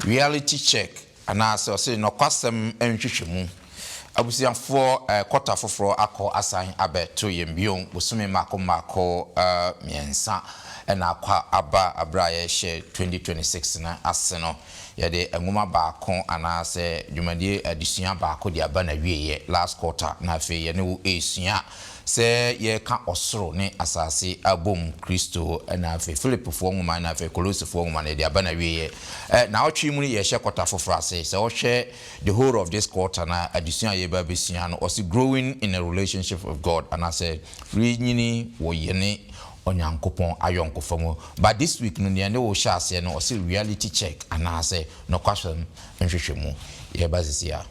reality check anaasɛ ɔsɛ no kwasɛm nhwehwɛmu abusiafo quarter foforo akɔ asan abɛto yɛmbion bosome mako miɛnsa ɛna akwa aba abra yɛhyɛ 2026 na ase no yɛde nwoma baako anaasɛ dwumadie adesua baako de aba na wieyɛ last quarter na afei yɛne wo esua sɛ yɛka ɔsoro ne asase abom Kristo na afei Filipifo nwoma na afei Kolosifo nwoma na de aba na wieyɛ na ɔtwe mu yɛhyɛ quarter foforo ase sɛ ɔhwɛ the whole of this quarter na adesua yɛba besua no ɔsi growing in a relationship with God anaasɛ free nyini wɔ yɛne onyankopon ayonkofamo. But this week no ne wo hye ase no ɔsi reality check anaasɛ no kwasɛm nhwehwɛmu yɛba sisia.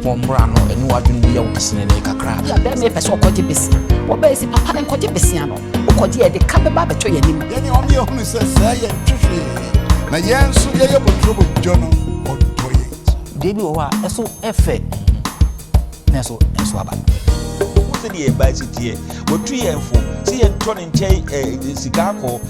Brano and what do you listen in a crack? Yeah, there may be so quite a busy. Or basic papa and quite a busiano. Or quite the cabba between him. Any only says, I am truly. My young so you have trouble, John or toilet. Debbie or so effort. Nesso and Swabba. What's the year by it here? What 3 and 4? See a turn in Jay, Chicago.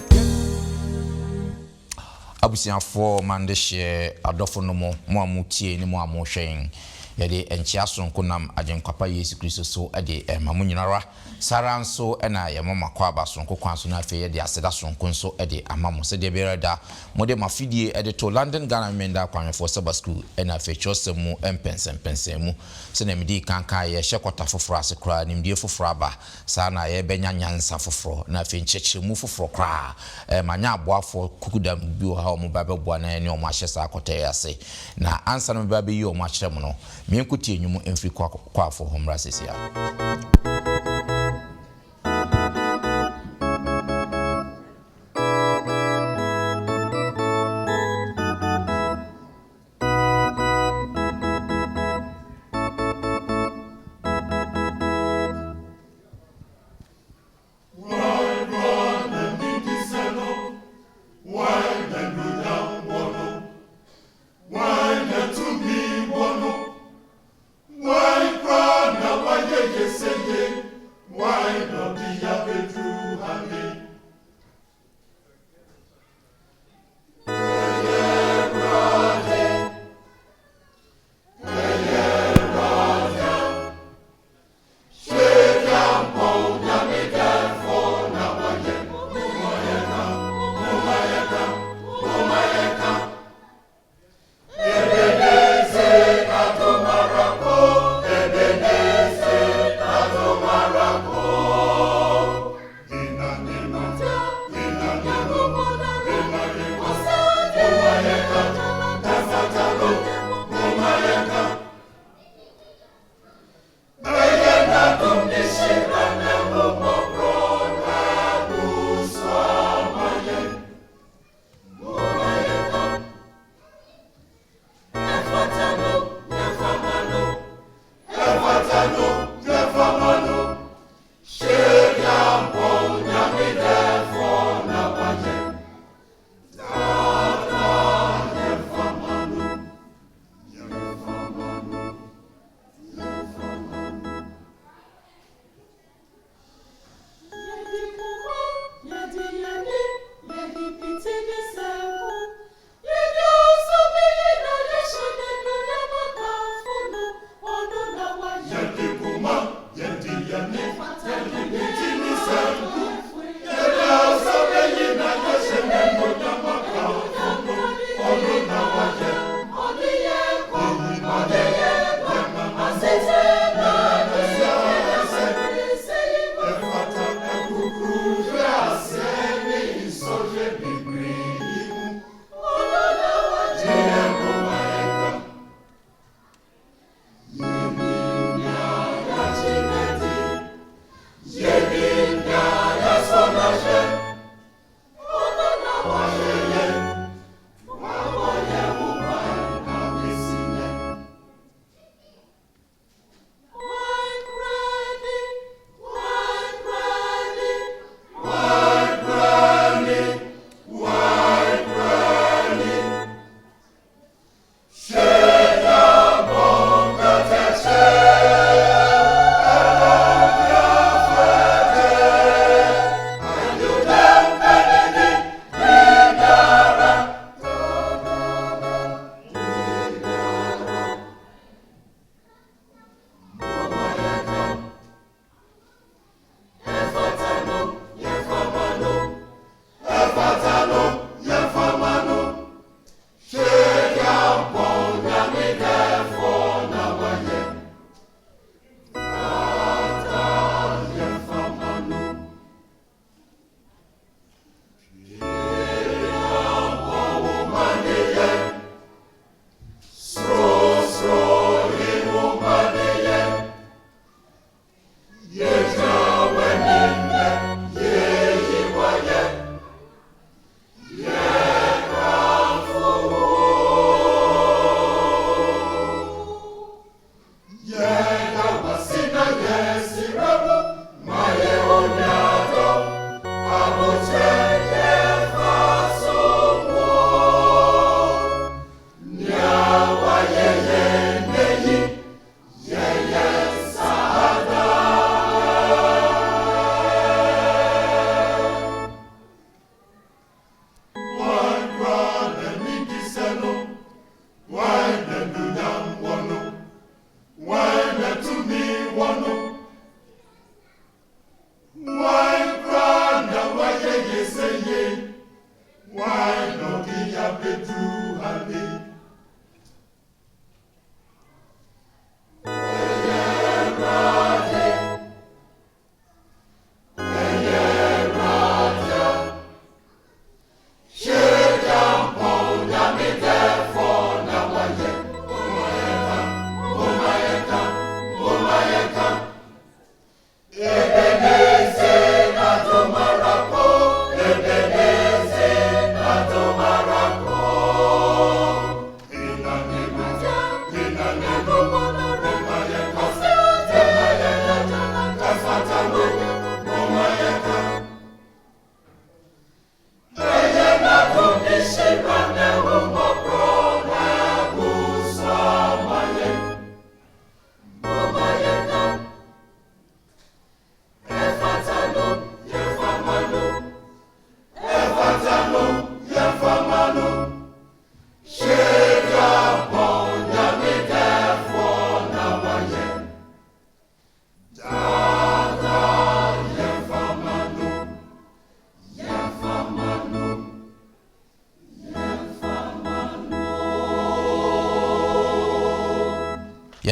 Abusiafo mande hye adofo no mo amutie ni mo amohwen yede enchia sonko nam agenkwapa Yesu Kristo so ade mamu nyinara saranso na ye mama kwa abasonko kwanso na afi yede aseda sonko nso ade amamu se de berada mode mafidie ede to London Ghana Menda kwanfo Sabbath school na afi chose mu empensem mu se na medi kanka ye hye kwata foforo ase kra nimdie foforo aba sa na ye benya nyansa foforo na afi nchechemu foforo kra manya aboafo kukudam bi ha omo babeboa na ne omo ahye sa akota ase na ansa no babe yi omo akyerem no mienkuti enyumu emfiri kwa afo homra sesia. Say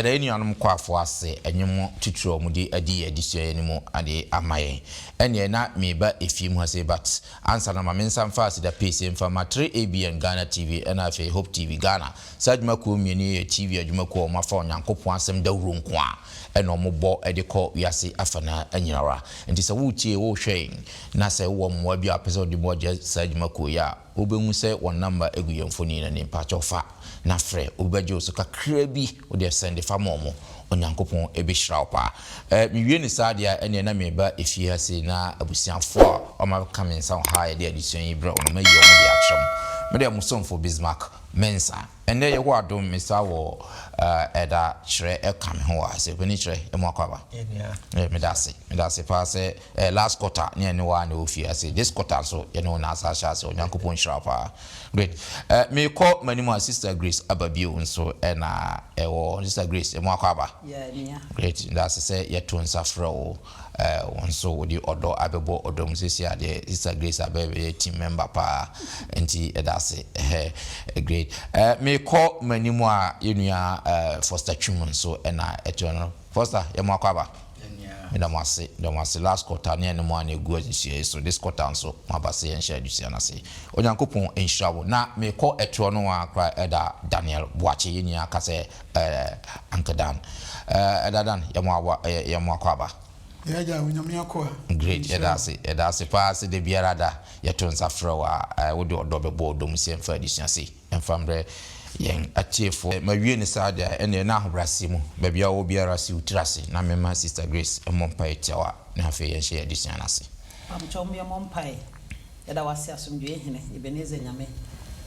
yɛda enuanom kwafo ase enyemo tituro mu di adi edisua enimu ade amaye ene na meba efiem ha se but answer na mamensa mfa ase da pese mfa ma 3ABN Ghana TV na afi Hope TV Ghana sadwuma ko mieni TV adwuma ko ma fa onyankopon asem da wuro nko a ene ombo ede ko wiase afana anyinara nti se wo tie wo hwen na se wo mmoa bi apese odi mo je sadwuma ko ya obenwu se won number egu yemfoni na nimpa chofa na frɛ obaje oso kakra bi o de send fa momo onyankopon ebehira opa miwie ni sadia ene na meba efie ase na abusiafo o ma kamensa ha ya de adisuan yi bra on ma yi o mo de akyem me de musomfo Bismarck mensa ene ye ho adom mesa wo eda kyerɛ ekam ho ase bani kyerɛ emu akwaba me da se pa se last quarter ne ene wa na ofie ase this quarter so ye no na asa ase onyankopon hyira pa great me call manima sister Grace ababio nso na ewo sister Grace emu akwaba great da se ye to nsafra o onso wodi odo abebo odom sisi ade sister Grace abebe team member pa enti edase great me call manimu a yenua Foster Chum so na eto Foster yemo akwaba ndamase last quarter ne no mo na egu adisia so this quarter so mabase yen share adisia na se onyankopon enhirawo na me call eto no akra eda Daniel Boache yenua ka se ankadan edadan yemo akwaba yaja unyame akwa great edase pass de biarada yeto nsafra wa wodi odobebo odom se mfa adisia se emfambre yen atiefo mawie ni saada ene na ahobrase mu babia wo biara se utirase na mema sister Grace emompa etiawa na afa yen hye adisia na se amchom ye mompa eda wase asomdwe hene Ebeneze nyame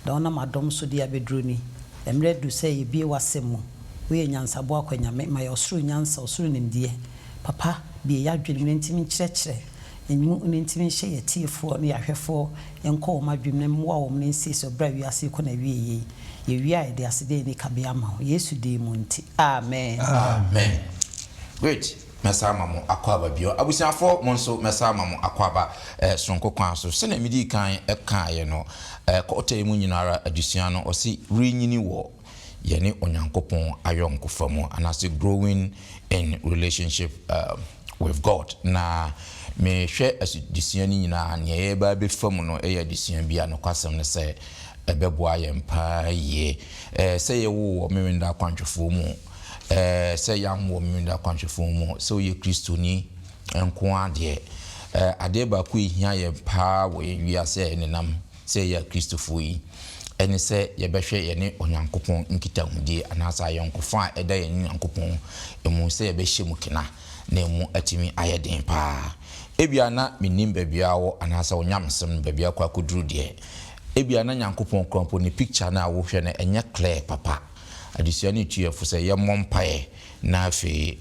da ona madom so dia bedroni emre du se ye bie wasemu we nyansabo akwanyame ma yosuru nyansa osuru nimdie papa bi ya dwene ntimi kyerɛkyerɛ enyu ntimi hye ye tiefo ne yahwefo enko ma dwene mwa wo ne nsiso bra wiase ko na wieye ye wia de asede ni kabea ma Yesu de mu nti amen great mesama mo akwaba bio abusiafo mo nso mesama mo akwaba sonko kwan so se na midi kan eka ye no ko otemu nyinara adusua no osi renyini wo yene onyankopon ayonkofa mu anase growing in relationship with God na me hwe adusua ni nyina ne ye ba be fam no adusua bia no kwasem ne se ebeboa ye mpa ye se ye wo memenda kwantwefo mu se yam wo memenda kwantwefo mu so ye Kristo ni enko ade ade ba ku ihia ye mpa wo wiase nenam se ye Kristofo yi ene se ye behwe ye ne onyankopon nkita hudie anasa yonkofo a eda ye nyankopon emu se ye behye mu kina na emu atimi ayeden pa ebia na minim babia wo anasa onyamsem babia kwa kuduru de ebia na nyankopon krompo ni picture na wo hwe na enye clear papa adisia ni tuefo se ye mompae na afi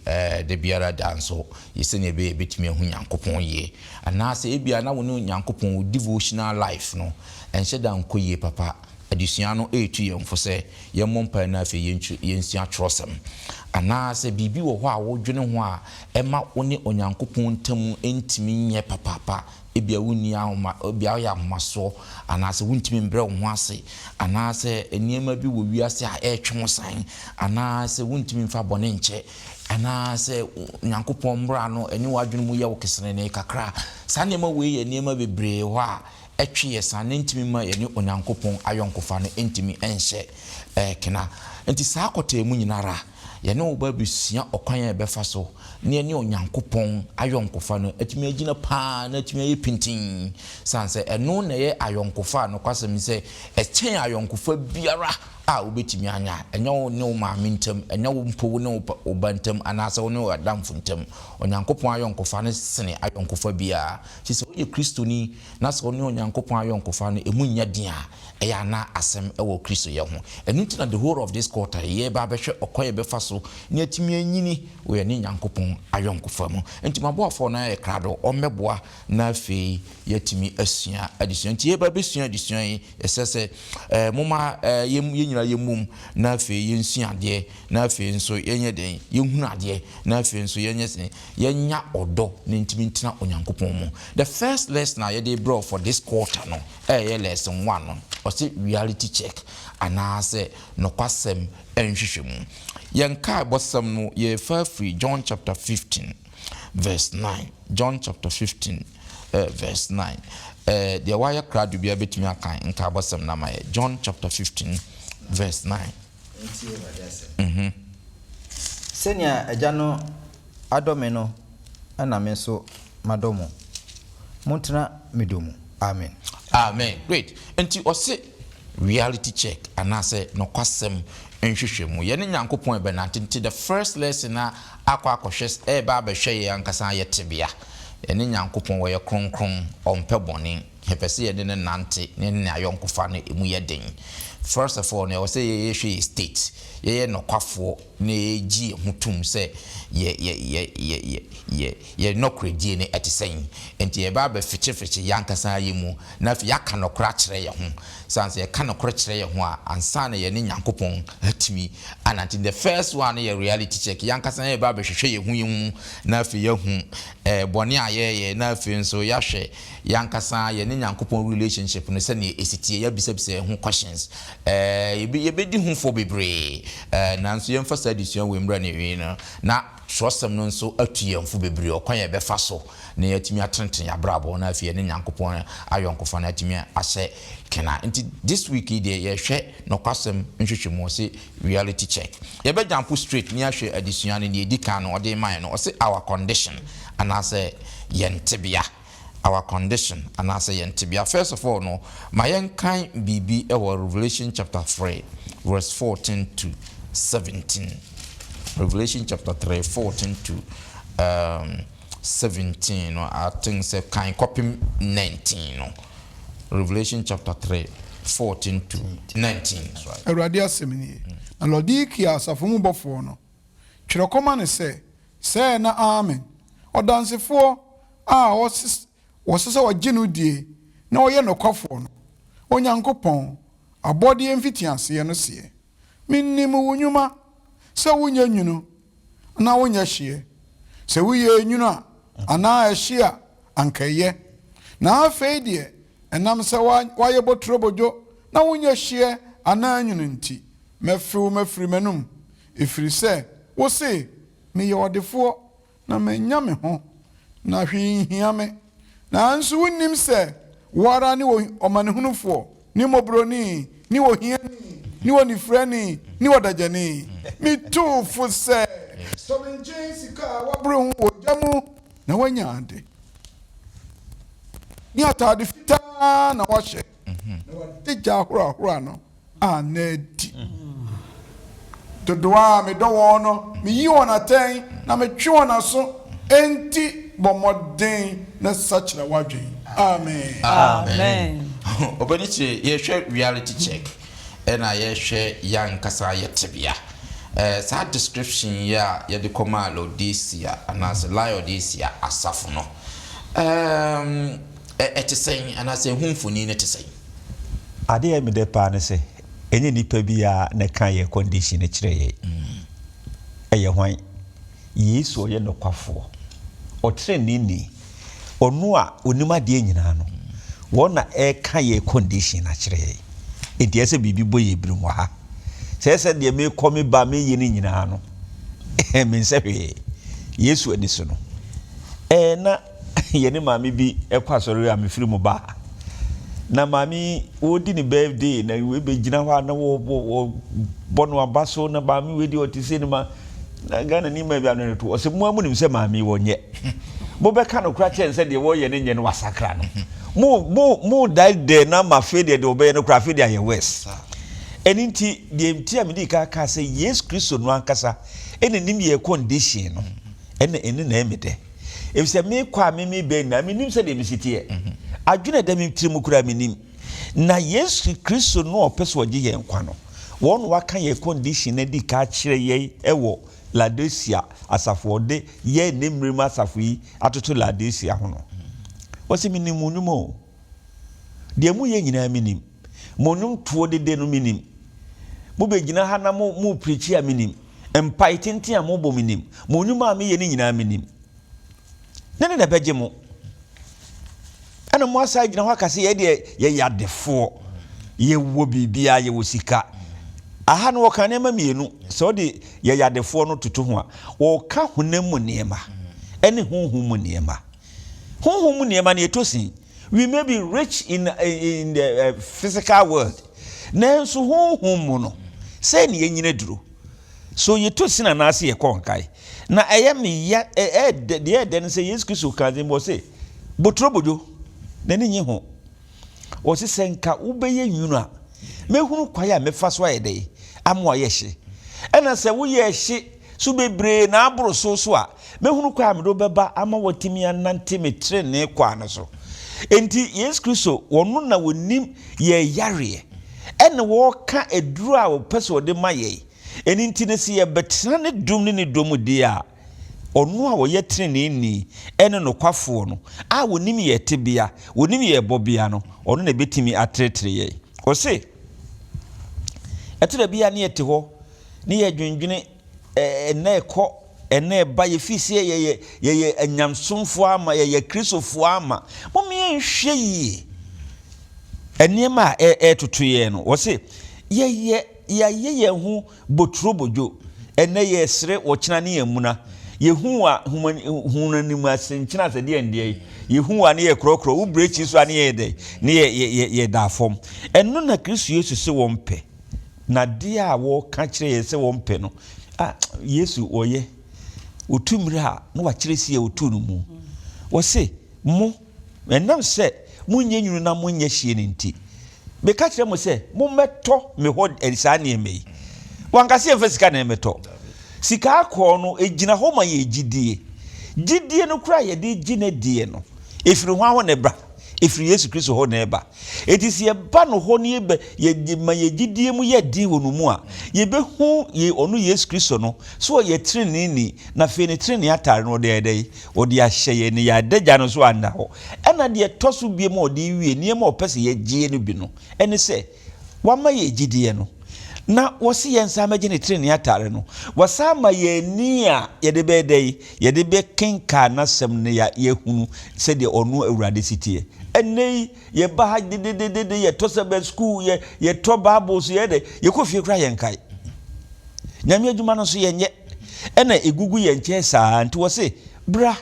de biara danso yese ne be betimi hu nyankopon ye anasa ebia na wo ne nyankopon devotional life no enhye dan koye papa adisia no etu ye mfo se ye mompae na afi yensia trosem anasa bibi wo ho a wo dwene ho a ema wo ne onyankopon ntam entimi nye papa ebia wuni ahoma ebia ya maso anase wuntimi mbre wo ase anase eniema bi wo wiase a etwe san anase wuntimi mfa bone nche anase nyankopon mbra no eni wadwene mu ye wo kesene ne kakra sanema we ye eniema bebre ho a etwe ye san ntimi ma ye ne onyankopon ayonkofa no ntimi enhye kena enti saa kota mu nyinara ye ne oba bisia okwan ya befa so ne ne onyankopon ayonkofa no atimi agina pa na atimi aye pintin sanse eno na ye ayonkofa no kwasem se echen ayonkofa biara a obetimi anya enyo ne o ma mintam enyo mpo ne o bantam anasa ne o adamfo ntam onyankopon ayonkofa ne sene ayonkofa bia ti se oye Kristo ni na se ne onyankopon ayonkofa no emu nya dia eya na asem ewo Kristo ye ho enu tina the whole of this quarter ye ba behwe okoye befa so ne atimi anyini we ne nyankopon ayonkofa mu enti maboafo na ye krado omeboa na afi yatimi asua adisua enti ye ba besua adisua yi esese moma ye nyina yɛmum na afei yɛnsu adeɛ na afei nso yɛnyɛ den yɛhunu adeɛ na afei nso yɛnyɛ sen yɛnya ɔdɔ ne ntimi ntina onyankopɔn mu. The first lesson I yɛde brought for this quarter no lesson 1 no ɔse reality check anaasɛ nokwasɛm nhwehwɛ mu. Yɛnka bɔsɛm no yɛfa firi John chapter 15 verse 9. John chapter 15 verse 9. The wire crowd will be able to me in Kabasam Namae. John chapter 15, verse 9. Senya Ajano Adomeno Anameso Madomo Montana Midumu. Amen. Amen. Great. And you say reality check and I say no kwasem nhwehwemu. Ye ne Nyankopon benanti the first lesson na akwa akohwes ba behwe yankasa yetebia. Ene Nyankopon wo ye kronkron ompe bone hepese ye de ne nante ne ne ayonkofa no emu ye den. First of all, I say ye state ye nokwafo ne gi hutum se ye no credit ne etisen enti ye ba be fiche yankasa ye mu na fi yaka no kra kire ye ho sanse ye ka no kra kire ye ho a ansa na ye ne Nyankopon atimi ananti the first one ye reality check yankasa ye ba be hwehwe ye hu ye mu na fi ye hu bone aye na fi nso ya hwe yankasa ye ne Nyankopon relationship no se ne esitie ya bisabisa hu questions ye be di hu for bebre nanso ye mfa addition we mra ne wi no na trosem no nso atuyemfu bebre okwan ye befa so na yatimi atrenten ya brabo na afie ne Nyankopon ayonkofa na atimi ahye kena nti this week dey ye hwe no kwasem nhwehwemu se reality check ye be jump straight ni ahwe addition ne edika no ode man no say our condition and I say yentebia our condition and I say yentebia. First of all no my yankan bibi e Revelation chapter 3 verse 14 to 17. Revelation chapter 3 14 to 17 no I think say kan copy 19 no Revelation chapter 3 14 to 19 right. Awurade asemni na Laodikia asafomu bɔfo no twere kɔma ne sɛ na amen ɔdansefo a wɔsese wɔgye no die na ɔyɛ nokwafo no Onyankopɔn abɔde mfitiase no se minnim wo nnwuma sɛ wonya nwunu na wonya hye sɛ woyɛ nwunu a ana ahye a ankayɛ na afei de enam sɛ wayɛ botrobojo na wonya hye ana nwunu nti mafiri manum efiri sɛ wo se meyɛ ɔdefo na manya me ho na hwe hia me na anso wonnim sɛ wara ne ɔmanehunufo ni mobroni ni ohiani ni onifrani ni odajani mi tu fu se so menje sika wabro hu ojamu na wanya ade ni atade fita na wahye na wadeja hora no anedi dodoa me do wono mi yi wona ten na me twe wona so enti bomoden na sachira wadwen amen obeniche ye hwe reality check and I share young Kasa Yetibia. That description ya the Komalo this year and as a lie this year as Safuno. It is saying, and I say, whom for Nina to say. I dare me the partner say, any nipabia ne kaya condition a tray. A wine, ye so ye no quaffo, or train nini, or noa unima dienano. One a kaya condition a tray. It is a baby boy brimwa. Says that they may call me by me yin ano. Mean say, yes, we listen. Na yeni mammy be a pastor, I'm a film bar. Na mammy, would in a birthday, na we be Jinawa no Bonwa Basso, na bami with you to cinema. Na gana ni maybe I know it was a moment say mammy one yet. Boba cano cratch and said the warrior in Indian was sacrano. More died there na ma failure the obey no craft there west. And inti the Tiamidika can say yes, Christo no ankasa, and an India condition, and in the name it. If se me kwa me ben, I mean him said him city. I do not them Timukura minim. Na yes, Christo no person ye and quano. One what can ye condition a decatch ye ewo Ladesia as a 4 day ye name remas of we at to Ladesia hono. What's it meaning monumo? Dear Muyan minim. Monum 20 day no minim. mo be gina ha na mo preach a minim empai tenten a mo bo minim mo nyuma me ye ni nyina minim nene na beje mo ana mo asa gina ho akase ye de ye yadefo ye wo bibia ye wo sika aha no kan na ma mienu so de ye yadefo no tutu ho a wo ka honam mu niema ene honhom mu niema honhom mu niema na etosin we may be rich in the physical world nanso honhom mu no say ne yenyina duro so yetosin na ase ye konkai na eye me ya de den say Jesus Christ kan dem bo say botrobojo na ne nyi ho o se senka ubeye nwunu a mehunu kwaya mefa so ayede amo ayehye ena se wo yehye so bebre na aboro so a mehunu kwaya me do beba ama watimi anante metre ne kwa ne so enti Yesu Kristo wonu na wonim ye yare ena wo ka eduru a wo pese ode maye eni nti ne se ye betra ne dum ne dom de a onu a wo ye trene ni ene no kwafo no a wonim ye tebia wonim ye bobia no onu na betimi atretre ye o se etre bia ne yete ho ne ye dwendwene na ekọ ene ba ye fisie ye anyamsomfo ama ye kristofo ama mo me nhwe yi enema tutu ye no wo se ye hu botrobojo ene ye sere wo kina ne yamuna yehu a hunanim asenkyina asede ende yehu a ne ye krokro u brechi so ane ye de ne ye da fom eno na Kristo Yesu se wo mpe na de a wo ka kire ye se wo mpe no Yesu oye otumre a no wa kire si ye otunu mu wo se mo enam se munye nyunu na munye hie ne nti be ka kire mo se mo meto me ho elisa ne emei wankase emfasika na emeto sika akọ no ejina ho ma ye gidie no kura ye de gine die no efiri ho aho ne bra efiri Yesu Kristo ho ne ba etisi ye ba no ho ne be ye ma ye gidie mu ye di wonu mu a ye be hu ye onu Yesu Kristo no so ye trene ni na fe ne trene atare no de odi ahye ye ne ya dagya no so anda ho ena de toso bie ma odi wie ne ma opese ye gie no bi no ene se wa ma ye gidie no na wosi yensa magine trene atare no wasama ye ni a ye de be dey ye de be kenka na sem ne ya ye hunu se de onu awurade sitie enei ye ba ha de ye to Sabbath school ye to bibles ye de ye ko fie kra ye nkai nyame adwuma no so ye nye ena egugu ye nche saa nti wose bra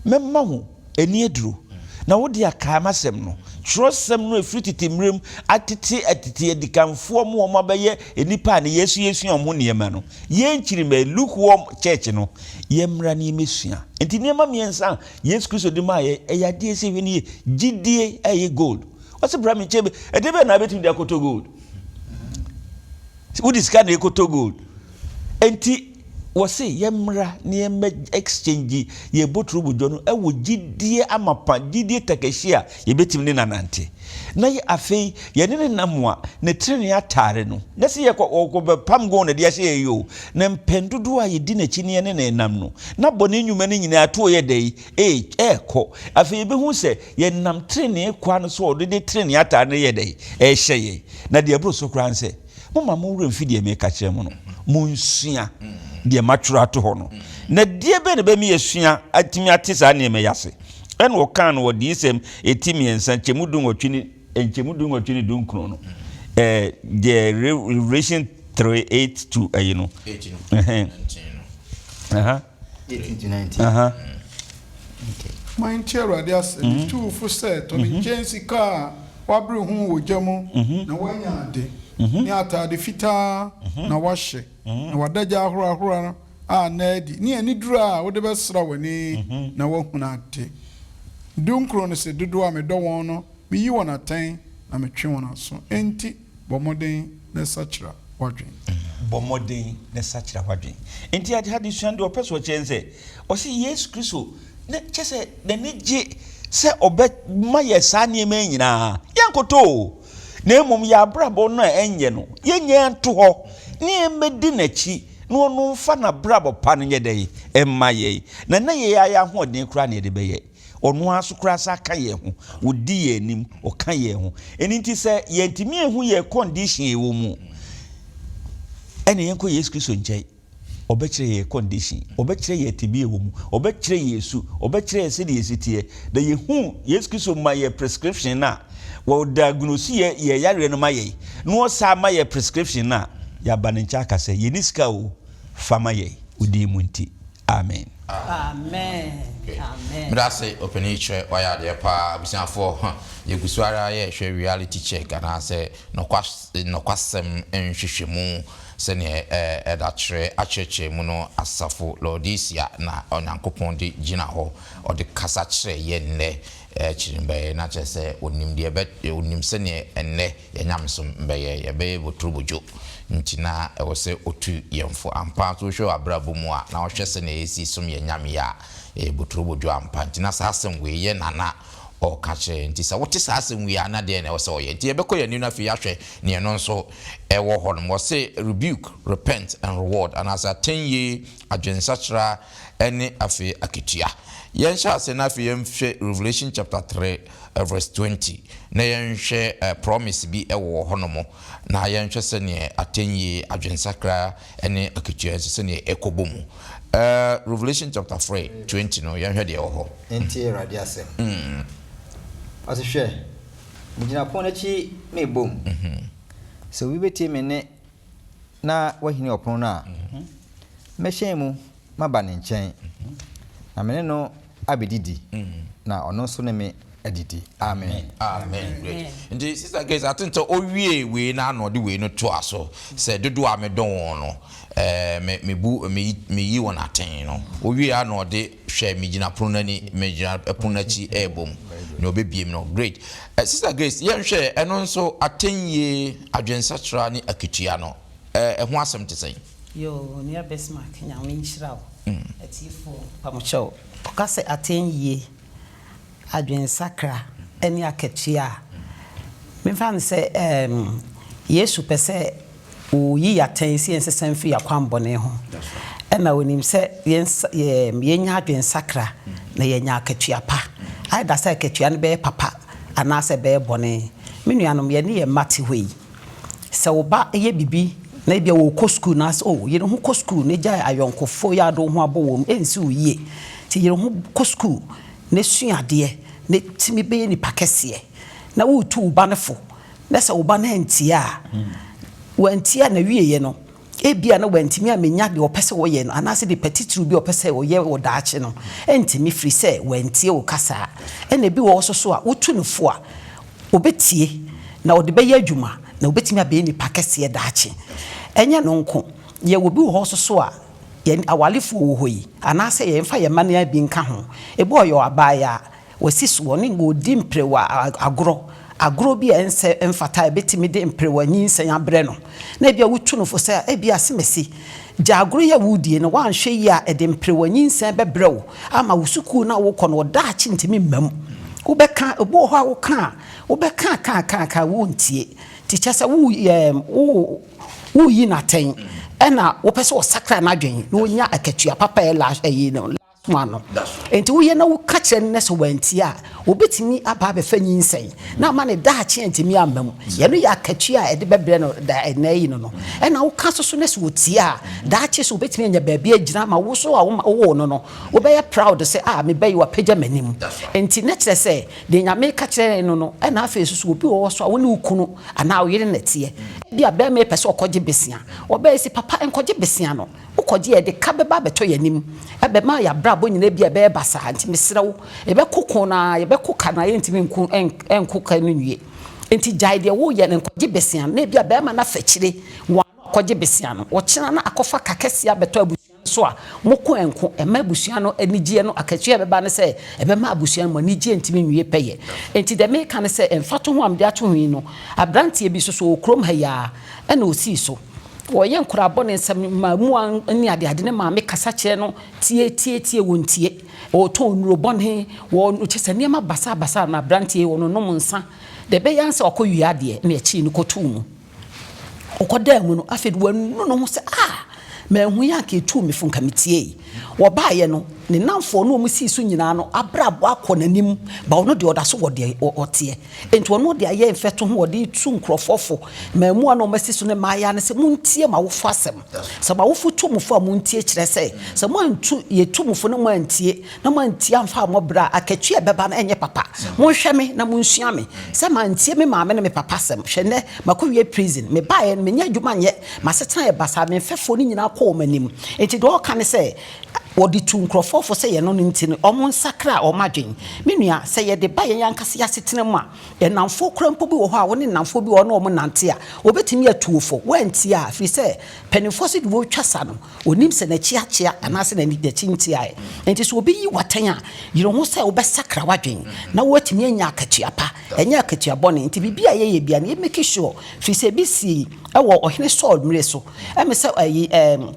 memma ho eni eduro na wodi aka masem no trosem no efrititi mrem atete edikanfo mo ma baye enipa ne Yesu omo niema no ye nchiri ma lukewarm church no ye mra ne mesua enti niema miensa Yesu Kristo di ma ye eyade ese hwene gidie eye gold what's bra me chebe edebe na betim de akoto gold wodi ska na akoto gold enti wose ye mra ne me exchange ye botru bujo no ewo gidie amapa gidie takashia ye betim ne nanante na ye afei ye ne namwa ne trene atare no na se ye ko pam go na de ahye yo na mpendodo a ye di na chi ne ne nam no na bone nyuma ne nyina ato ye dei ko afei be hu se ye nam trene kwa no so de trene atare ne ye dei hye ye na de abro so kran se mama mo wura mfidie me ka kire mo no monsua de matura to ho no na die be ne be me yesua atimi atisa na me yase en wo kan wo di sem etimi ensan chemudun otwini enchemudun otwini dun kro no the Revelation 3:8 to 18 to 19 my chair there's two for set to me change car wabre hu wo jamu na wanya ade ni atade fita na wahye na wadagya ahora na edi ni ani duru a wo de besra wani na wahuna ate dunkro ne se dodo a me do won no me yi won atan na me twe won aso enti bomoden na sachira wadwen bomoden na sachira wadwen enti ade hadi suande opeso chense o si Yesu Kristo ne chese de ne je se obe maye sa ne ma nyina yankoto na emom ya brabo no enye no yenye nto ho ne emedi nachi no no mfa na brabo pa no yedei emma ye na ye ya ho den kura na de beye onu aso kura sa ka ye ho wodi ye nim o ka ye ho eni nti se ye ntimi ehu ye condition ye wo mu ene yenko Yesu Kristo nkyɛn obɛkyerɛ yɛ condition obɛkyerɛ yɛ tibie wɔ mu obɛkyerɛ Yesu obɛkyerɛ sɛ de yesitie da yehu Yesu Kristo ma yɛ prescription na wo diagnose yɛ yare no ma yɛ no sa ma yɛ prescription na ya ba ne nkyɛ aka sɛ yɛ niska o fama yɛ odi mu nti amen amen amen Mrase open each why de pa abusiafo yegusuara ye hwe reality check ana se no kwasem enhwehwemu se ne edatre acheche mu no asafo lordisia na onyankopon de gina ho ode kasa kire ye nne chirimbe na chese onim de be onim se ne enne yenyamso mbeye ye be boturubojo ntina ewose otu yemfo ampa so hwe abrabo mu a na ohwe se ne esi som yenyame ya boturubojo ampa ntina sa asem we ye nana o kache nti sa wote sa asem we ana de na ewose oye nti ebekọ ye ninu afi ahwe ne no nso ewo ho no say rebuke repent and reward and as a 10 year adwensachra ene afi akitua yen sha se na afi yemhwe Revelation chapter 3 verse 20 na yenhwe promise bi ewo ho no mo na yenhwe se ne 10 year adwensachra ene akitua se ne ekobomu Revelation chapter 3 20 no yenhwe de ewo ho enti radiase asehwe mugina pon achi me bom so we beti me ne na wahini opon na mehyen mu maba ne nkyɛn na me ne no abedidi na ono so ne me adidi amen amen ndi sister guys atinto owie we na no de we no to aso se dodo a me don no me yi won aten no owie a no de hwe me gina pronani me gina eponachi ebom no obebiem no great sister grace yen hwe eno nso atenye adwensachra ni akitua no ho asem te yo near Bismarck nyame nhyira wo atifo pamocho okase atenye adwensakra eni akatua me fan se Yesu pese o yi atensi ensesam fi akwambone ho ena onim se yenya adwensakra na yenya akatua pa ai da se akatua ne be papa ana se be bone me nuanom ye ne ye mate hoi se wo ba ye bibi na bia wo ko school na so ye ho ko school ne ja ayonkofo ya do ho abowom ensi oye ti ye ho ko school ne suade ne timi be ni pakese na wo tu ba ne fo na se wo ba na ntia wantia na wieye no ebia na wantimi amenya de opese wo ye no anase de petitru bi opese wo ye wo daache no entimi free se wantie wo kasa ena bi wo so a wotu ne fo a obetie na wo de be ye adwuma na obetimi abe ni pakese daache enya no nko ye wo bi wo so a ye awalefo wo hoyi anase ye mfa ye mane bi nka ho ebi oyo abaya wasiso wo ne ngodi mprewa agro bi ense emfata betimi de mprewa nyinsa ya bre no na bia wotu no fo se bia semesi ja agro ya wudie no wanhwe ya de mprewa nyinsa be brewo ama wosuku na wo kono daachi ntimi mam wo beka obo ho a wo beka ka wontie ti chese wo yi na ten ena wo pese wo sakra na dwen no nya akatua papa e la yi no no enti wo ye na wo ka kire ne so wanti a obetimi aba be fa nyinsen na ma ne daachi ntimi amam ye no ya akatua e de bebre no da na yi no ena wo ka so ne so woti a daachi so obetimi nya ba bia gina ma wo so a wo no wo be ya proud say me be wa pagya manim enti ne kire say de nya me ka kire no ena afa so obi wo so a wo ne ukunu ana wo yire nete bia be me pese okoje besia wo be si papa enkoje besia no ukoje e de ka be ba beto yanim e be ma ya brabo nyina bia be basa nti mesrewo e be kokon na e be koka na ye ntimi nku enkoka no nwie enti jai de wo ye enkoje besia na bia be ma na fachire wa koje besia no wo kina na akofa kakesia beto abusuan so a moko enko e ma abusuan no anigye no akatua be ba ne se e be ma abusuan mo anigye ntimi nwie peye enti de me kan se emfato ho amde ato hu no abrantie bi so okrom ha ya e na osi so wo ye nkura bone nsam mamu ani ade ne ma me kasa kire no tie wontie o to nuro bone wo chese ne ma basa na abrantie wo no nom nsa de be yanse okoyi ade na echi ni kotu mu okoda mu no afedu wanu no ho se ma hu ya ka etu me funka metie wo ba ye no ne namfo no omusi so nyina no abrabo akọ nanim ba ono de oda so wode ote enti ono de aye mfeto ho wode tu nkrofofo mamu ano masi so ne maaya ne se muntie ma wofo asem se ba wofo tumfo amuntie kire se mantu ye tumfo no mantie na mantie amfa amobra akatue beba na enye papa monhwe me na munsua me se mantie me maame ne me papa asem hwe ne makowie prison me bae me nya adwuma nye masetan e basa me mfefo ni nyina kọ manim enti do ka ne se wodi tu nkrofofo se ye no ntini omo nsakra omadwen menua se ye de ba ye yankase yasetena mu a ye namfo krampo bi wo ho a wo ne namfo bi wo no omo nante a obetimi atuofo wanti a fi se penifo se de wo twasa no onim se na chiachia anase na ni de chinti a enti so obi yi watan a yiro ho se obesakra wadwen na watimi anya akatua pa enya akatua bone enti bibia ye bia na ye make sure fi se bi si ewo ohene Saul mre so eme se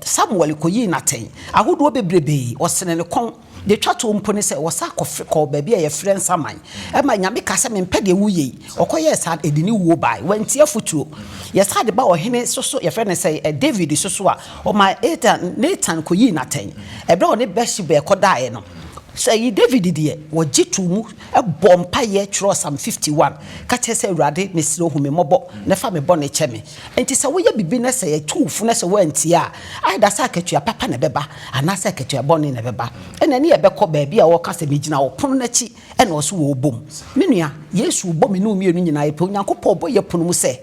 Samuel koyi naten ahodo bebrebe osene ne kon de twato mpone se wosa ko ba bia ye frien saman ema nyame ka se mempede wuye okoye sa edini wo bai wanti afutuo ye sa de ba ohene soso ye frien se David soso a o ma Nathan koyi naten ebra one Bathsheba kodae no say David die wo gitumu e bompa ye tro Psalm 51 ka chese urade mesiro hu me mobo ne fa me bone cheme enti se wo ye bibi na se ye tufu na se wanti a ai da sa katua papa na beba ana sa katua bone na beba ena ne ye beko ba bia wo ka se me gina wo pono na chi ena wo so wo bom menua Yesu bom me no mienu nyina ye pe Onyankopɔ bɔ ye pono mu se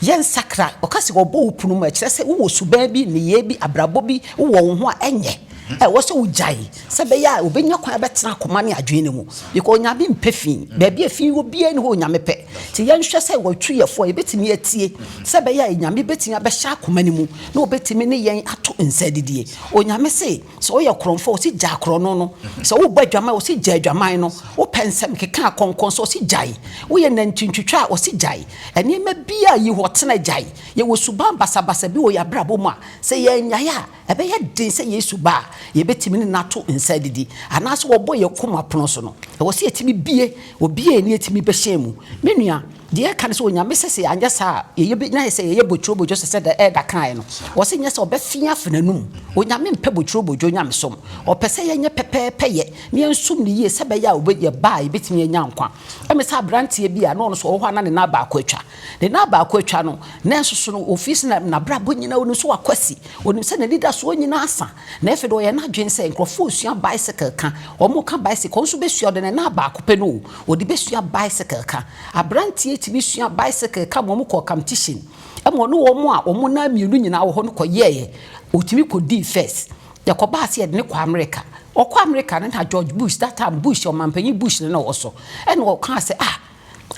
ye nsakra o ka se wo bɔ wo pono mu a kire se wo suban bi ne ye bi abrabɔ bi wo wo ho a enye wo so ujai se be ya obenya kwa betena koma ne adwene mu because nyame mpefin ba bia fin obi ani ho nyame pe ti ye nhwe se watu yefo ye betimi atie se be ya nyame betimi abehya koma ne mu na obetimi ne yen ato nsadidie onyame se so ye kromfo o si ja kro no so wo badwama o si ja adwaman no wo pensem keka konkon so o si jai wo ye nantintwitwa o si jai ene ma bia yi ho tena jai ye wo suban basabasa bi wo ya brabo mu a se ye nyaya ebe ye din se Yesu ba ye betimi ne nato nsadidi anaso wo boye koma pono so no e wo se etimi bie obie ni etimi behyiamu menua de kan so onyame sese anya sa ye be na se ye botro bojo se da e da kan no wo se nya se obefia afenanum onyame mpe botro bojo nyame som opese ye nye pepepe ye ne ensum ne ye se be ya obe ba ye betimi anya nkwa e me sa brantie bia no so wo hwa na ne na ba akotwa ne na ba akotwa no na enso no office na brabo nyina wonu so akwasi wonu se na leader so nyina asa na efe do ye na dwen se nkrofo osua bicycle ka omo ka bicycle nso besua de na ba akope no odi besua bicycle ka abrantie tibi sua bicycle ka mo ko competition emo no wo mo a omo na mienu nyina wo ho no ko yeye otimi ko di first yakoba ase de ne kwa America okwa America na George Bush that time Bush o mampanyi Bush na oso ene wo ka se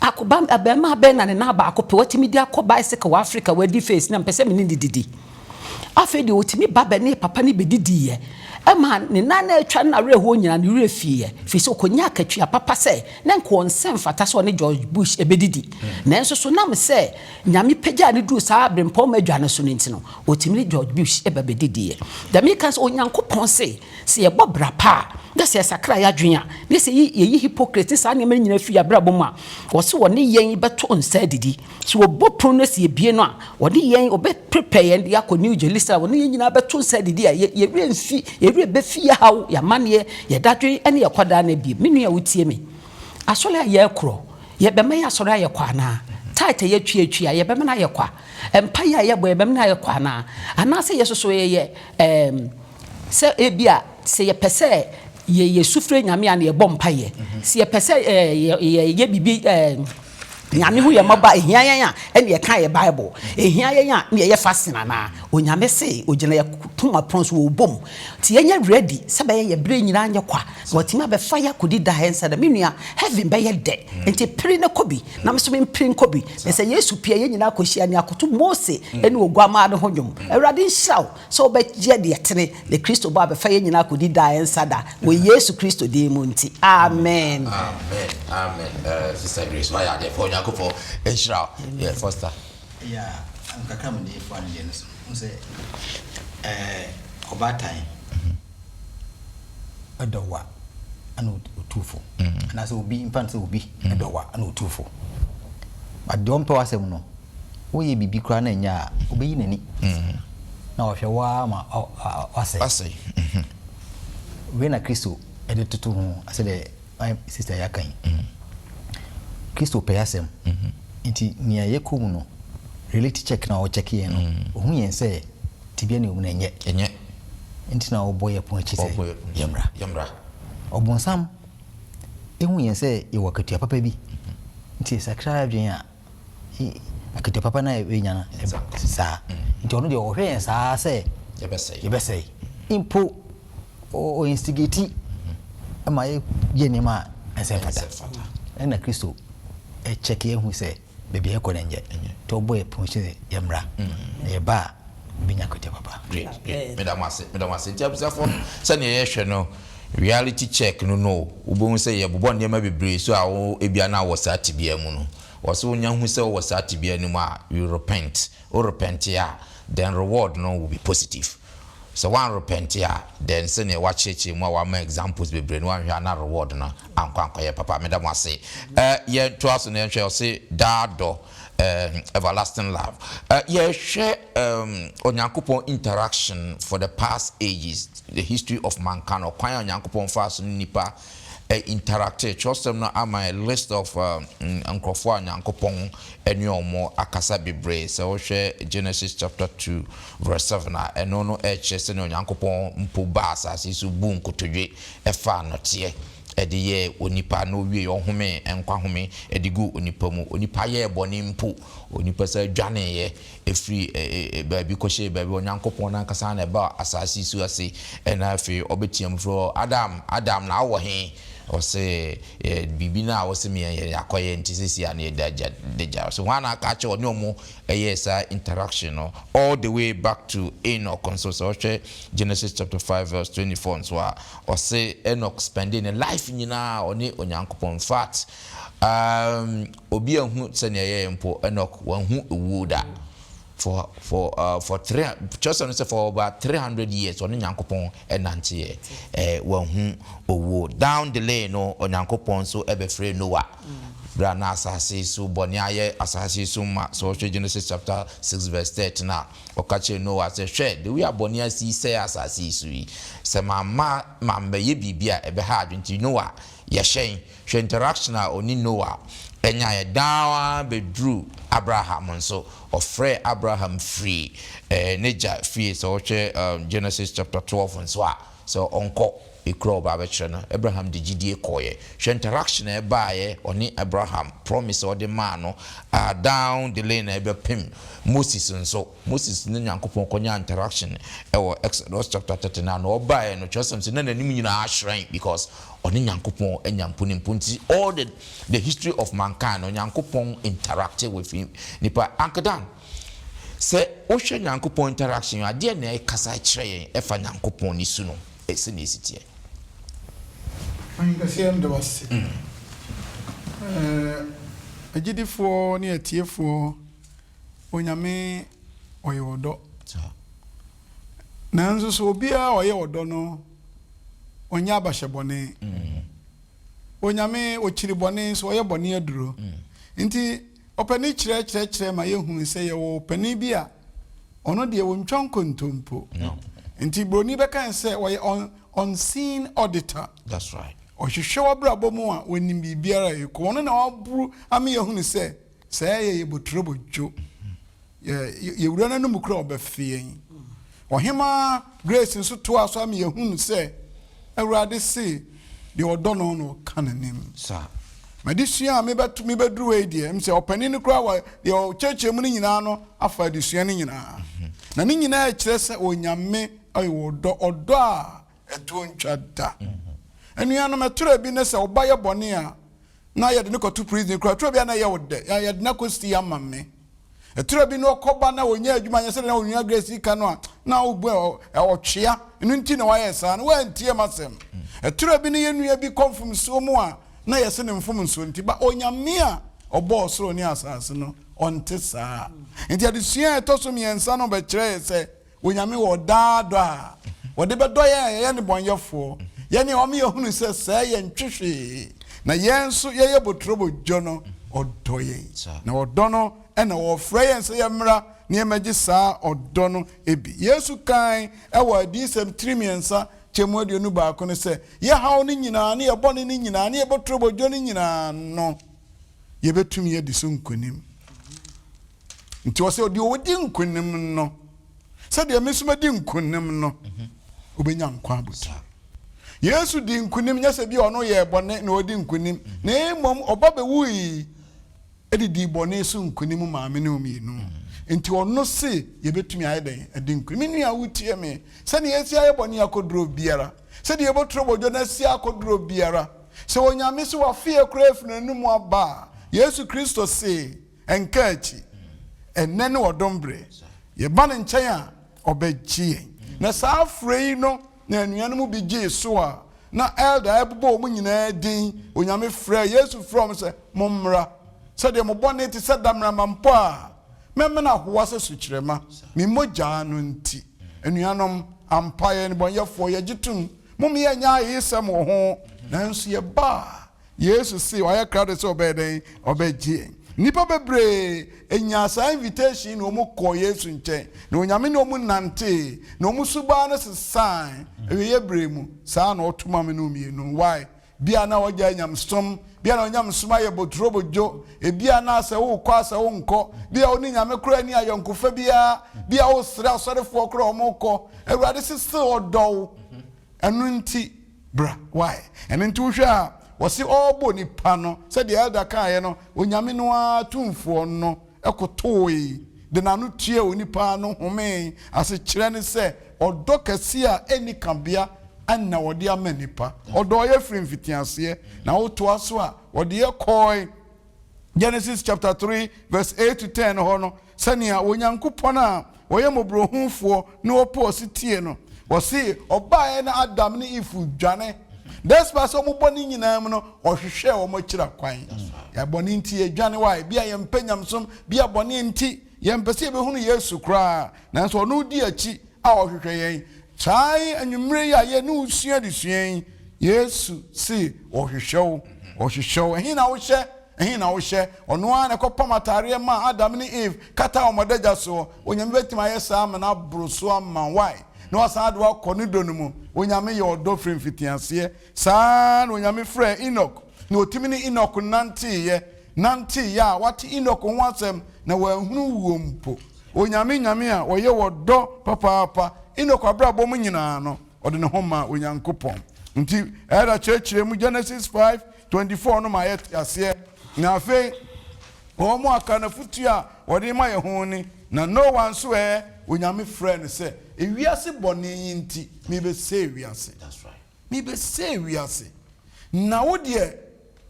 akoba abema be na ne na ba akope watimi di akọ bicycle wa Africa wa di face na mpese me ni didi afi de otimi baba ne papa ne bedidi ye ema ne nana atwa na reho nyina ne refie fi so konya akatua papa se na nko nsem fata so ne George Bush ebedidi na enso so nam se nyame pagya ne du sa brempo ma adwane so ntino otimi George Bush ebedidi ye da me kan so Onyankopɔn se ye bobra pa da se sakra ya dwea ne se ye hypocrite sa ne ma nyina fi abrabo mu a wo se wo ne yen beto nsa didi so wo pro no se ye bie no a wo ne yen obe prepare yen ya ko New Jerusalem wo ne yen nyina beto nsa didi a ye remfi ye be fi hawo ya mane ye dadwe ene ye kwada na bi menu ya wotie me asole ye kro ye be me asole ye kwa na tight ye twa ye be me na ye kwa empa ye bo ye be me na ye kwa na anase ye soso ye se ebia se ye pese ye sufre nyame an ye bompa ye se ye pese ye bibi nyame hu ye maba ehia yen a ene ye kan ye Bible ehia yen a ne ye fasina na onyame se ogina ye tuma pronso wo bom ti ye nya ready se be ye bre nyina anye kwa wotima be fire kodi da hensa da menua heaven be ye de enti piri ne kobi na me so me piri kobi me se Yesu pia ye nyina akohia ne akoto Mose ene oguama de hodwom awrade nhyiraw so be je de yetene le Kristo ba be fire nyina kodi da hensa da wo Yesu Kristo de mu nti amen Sister Grace why are there for Yakofo Enshira Foster nkaka me dey for the news say obatan adowa anu otufo na so obi infant so obi adowa anu otufo adom pe wasem no wo ye bibi kra na nya obeyi nani na wo hwe wa ma wase we na Kristo editutu ho ase de my sister yakan Kristo peyasem nti nia yekom no reality check na o check ye no ohun yen say tibia ne omu enye nti na oboye pon chi say yamra obonsam ehun yen say e wakatua papa bi nti sakra adwen a akatua papa na we nya na sa nti ono de o hwe yen sa say yebesay impo o instigate ama ye ne ma ese fata na Kristo check ye hu say baby e ko nje to boy pon chi yamra e ba binya ko te papa great medamase ti abusafo se ne ye hwe no reality check no ubon say ye bobon ne ma bebre so a ebia na wo sa tibia mu no wo so nya hu say wo sa tibia ni mu a you repent ya then reward no will be positive. So one repent ya then say ne wa cheche mu wa ma examples bebre no ahwa na reward na ankwanko ye papa medamase ye to aso ne hwe o say dado everlasting love. Share onyankopon interaction for the past ages, the history of mankind, or kwanya onyankopon fast nipa interacted. Chosem no am a list of ankrofo onyankopon enyomo akasa bebre. So share Genesis chapter 2 verse 7 and no se onyankopon mpo ba asase so bu nkotodwe efa notie ediye onipa no wie ohome enkwa home edigu onipa mu onipa ye boni mpo onipa sa dwane ye efri baabi kohye baabi onyankopon na nkasa na ba asase su ase ena afi obetiam fro adam na awo he o se bibi na o se me yakoye ntisisi ya na deja so wana ka che oni omo sa interaction no all the way back to Enoch. So Genesis chapter 5 verse 24 so o se Enoch spending a life nyina oni onyankopon fat obi ahu se ne ye mpo Enoch wanhu ewuda for about 300 years on nyankopon enante wanhu owo down the lane no onyankopon so ebefre Noah brana asase so boni aye asase so ma so Genesis chapter 6 verse 13 na okache Noah say hwe the we aboni asi say asase so yi se mama ye bibia ebe ha adwenti Noah ye hyen hwe interaction a oni Noah enya ye dawa bedru Abraham so ofre Abraham free neja free so Genesis chapter 12 so onko ikro ba be no Abraham de gidie koye hwe interaction e baaye oni Abraham promise or the man no down the lane e be pim Moses ne nyankopon konya interaction e wo Exodus chapter 39 no baaye no chosem se na nanim nyina ahran because oni nyankopon enyamponi mpunti all the history of mankind nyankopon interacted with him nipa ankadan se o hwe nyankopon interaction ade na e kasa kire e fa nyankopon ni su no ese na esitie anga se ndo wase agidifo ne atiefo onyame oyodo nanzo so bia oyodo no onya abashebone onyame ochiribone so oyebone aduro nti opani kire ma yehu se ye wo opani bia ono de wo ntwanko ntompo nti broni beka se oye unseen auditor. That's right. Ohwehwe wabrabo mu a wonim bibiara yeko ono na wabru ame yehu ne se ye botrobojo ye wurana no mukra obafie ohema Grace nso to aso ame yehu ne se awurade se de odono no kananim sir madisua me bedru we die mse opani ne kra wa de cheche mu nyina no afa disua ne nyina na ne nyina kire se onyame ayo odo a eto ntwada enuano metura bi ne se obaye bone a na ye de ne kotu prison kra tura bi na ye wode ye de na kosti amamme etura bi no okoba na onya adwuma nya se na onya Grace ka no a na obu otwea enu nti na wa ye sa na wa ntie masem etura bi ne ye nua bi confirm so mu a na ye se ne mfom nso nti ba onyame a obo soro ni asase no onte saa nti adesua etoso miensa no be kire se onyame wo daado a wode be do ye ne bonyefo ye ne o me yehunu se se ye ntwehwe na ye nso ye botrobo jono odoye na odono ena wo frey se ye mra ne emagi saa odono ebi Yesu kan e wa disem trimiensa chemu aduonu baako ne sɛ yɛ haw ne nyinaa ne yɛ bɔne ne nyinaa ne yɛ bɛtoro bɔdwo ne nyinaa no yɛbɛtumi yɛdi so nkonim nti wɔ sɛ ɔde ɔdi nkonim no sɛdeɛ me nso madi nkonim no wobɛnya nkwa abotire Yesu di nkonim nyɛ sɛ bi ɔno yɛ bɔne na ɔdi nkonim na mmom ɔba bɛwui ɛdidi bɔne so nkonim maame ne omienu nti ɔno se yɛbɛtumi ayɛ dɛn adi nkonim me nua wotie me sɛdeɛ yɛsi ayɛ bɔne akɔduro biara sɛdeɛ yɛbɛtoro bɔdwo na si akɔduro biara sɛ onyame se wafie kora afiri n'anim aba Yesu Kristo se ɛnka akyi ɛnɛ ne ɔdom bere yɛba ne nkyɛn a ɔbɛgye yɛn na saa afrɛ yi no na anuanom bi gye so a na elder ɛbobɔ ɔmo nyinaa din onyame frɛ Yesu frɛ ɔmo sɛ mommra sɛdeɛ mo bɔne te sɛ damrama mpo a mɛmɛ na ahoa sɛ sukyerɛma me mogyaa no nti anuanom ampa yɛ ne bɔnyɛfoɔ yɛgye tom mom yɛnyɛ ayɛsɛm wɔ ho nanso yɛba Yesu se ɔyɛ krado sɛ ɔbɛyɛ dɛn ɔbɛgye nipa bebree enya saa invitation na ɔmo kɔ Yesu nkyɛn na onyame na ɔmo nante na ɔmo suba no sesan ɛyɛ brɛ mu saa na ɔtoma me no mienu why bia na ɔgya nyamsom bia na onyamsom ayɛ boturo bodwo ebia na sɛ wo kɔ asɛ wo nkɔ bia oni nyame kora ni ayɔnkofa bia wo sra asɔrefoɔ kora ɔmo kɔ awurade still ɔdɔw ɛno nti bra why ɛno nti wohwɛ a wɔsi ɔbɔ nipa no sɛdeɛ elder kaeɛ no onyame no atumfoɔ no ɛkotoe de n'ano tie onipa no home ase kyerɛ ne sɛ ɔdɔ kɛse a ɛni kabea anna wɔde ama nipa ɔdɔ yɛ firi mfitiaseɛ na wotoa so a wɔde yɛ kɔe Genesis chapter 3 verse 8 to 10 hɔ no sɛnea onyankopɔn a wɔyɛ mmɔborɔhufoɔ na wɔpɔ ɔse tie no wɔsi ɔbaeɛ na Adam ne Eve dwane despite so mo bɔne nyinaa mu no ɔhwehwɛ wɔn akyira kwan ya bɔne nti yɛdwane wae bia yɛmpɛ nyamsom bia bɔne nti yɛmpɛ sɛ yɛbɛhunu Yesu koraa nanso ɔno di akyi a ɔhwehwɛ yɛn sae anwummere yi a yɛ ne usua de sua Yesu si ɔhwehwɛ wo ɛhe na wohyɛ ɔno a na kɔpam atareɛ ma Adam ne Eve kata ɔmɔdagya so onyame bɛtumi ayɛ saa ma na aboro so ama wae na wasan de wakɔ ne dɔ no mu onyame yɛ ɔdɔ firi mfitiaseɛ saa na onyame frɛ Enoch na otimi ne Enoch nanteyɛ a wate Enoch ho asɛm na wanhunu wuo mpo onyame nyame a ɔyɛ wɔdɔ papaapa Enoch abrabɔ mu nyinaa no ɔde ne ho ma onyankopɔn nti ɛda kyerɛkyerɛ mu Genesis 5:24 no ma yɛ aseɛ na afei wɔn aka na futu a wɔde ma yɛ ho ni na Noah nso onyame frɛ no sɛ ewiase bɔne yi nti mebɛsɛ ewiase mebɛsɛ ewiase na wo deɛ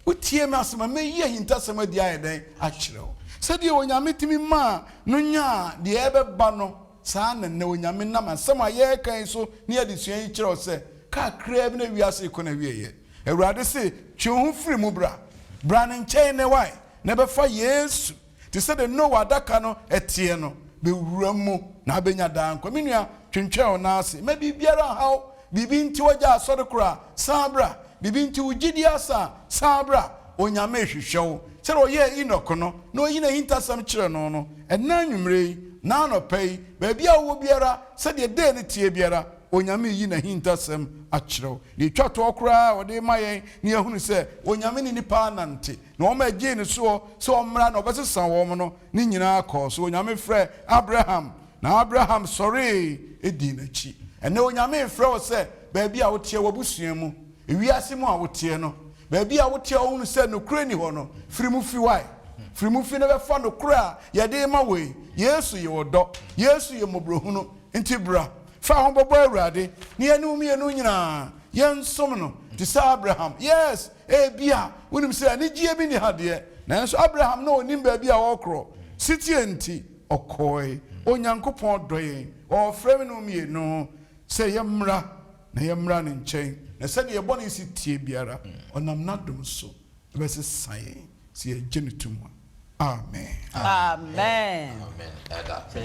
wotie me asɛm a mɛyi ahintasɛm adi ayɛ dɛn akyerɛ wo sɛdeɛ onyame tumi ma no nya deɛ ɛbɛba no saa na onyame nam asɛm a yɛrekan so ne yɛde sua yi kyerɛ wo sɛ kakraa bi na ewiase kɔ na wieyɛ awurade se twe wo ho firi mu bra ne nkyɛn ne wae na ɛbɛfa Yesu te sɛ de Noah adaka no ɛteɛ no bewura mu na abenya dankwa menua twentwɛn wo naase ma biribiara haw biribi nti wagya asɔre kora sabra biribi nti wogidi asa sabra onyame hwehwɛ wo sɛde ɔyɛ Enoch no na ɔyina hintasɛm kyerɛ no ɛna anwummere yi na anɔpa yi baabi a wo biara sɛdeɛ dɛ ne tie biara onyame yi na hintasɛm akyerɛ wo ne twa toɔ koraa wɔde ma yɛn ne yɛhunu sɛ onyame ne nipa anante na wɔn agye ne soɔ sɛ ɔmmra na ɔbɛsesa wɔn no ne nyinaa kɔɔ so onyame frɛ Abraham na Abraham sɔre edi n'akyi ɛnɛ onyame frɛ wo sɛ baabi a woteɛ w'abusua mu ewiase mu a woteɛ no baabi a woteɛ wo hunu sɛ nokora ni hɔ no firi mu fi wae firi mu fi na bɛfa nokora a yɛde ma wei Yesu yɛ wɔdɔ Yesu yɛ mmɔborɔhunu nti bra fa ho bɔbɔ awurade ne yɛne mmienu nyinaa yɛnsom no te sɛ Abraham yes ebia wonim sɛ anigyeɛ bi ni hadeɛ nanso Abraham na onim baabi a wɔkorɔ sitie nti ɔkɔe onyankopɔn dɔ yɛn ɔfrɛ me no mmienu sɛ yɛmmra na yɛmmra ne nkyɛn na sɛdeɛ yɛbɔ ne si tie biara ɔnam n'adom so ɛbɛsesa yɛn sɛ yɛgye no to mu amen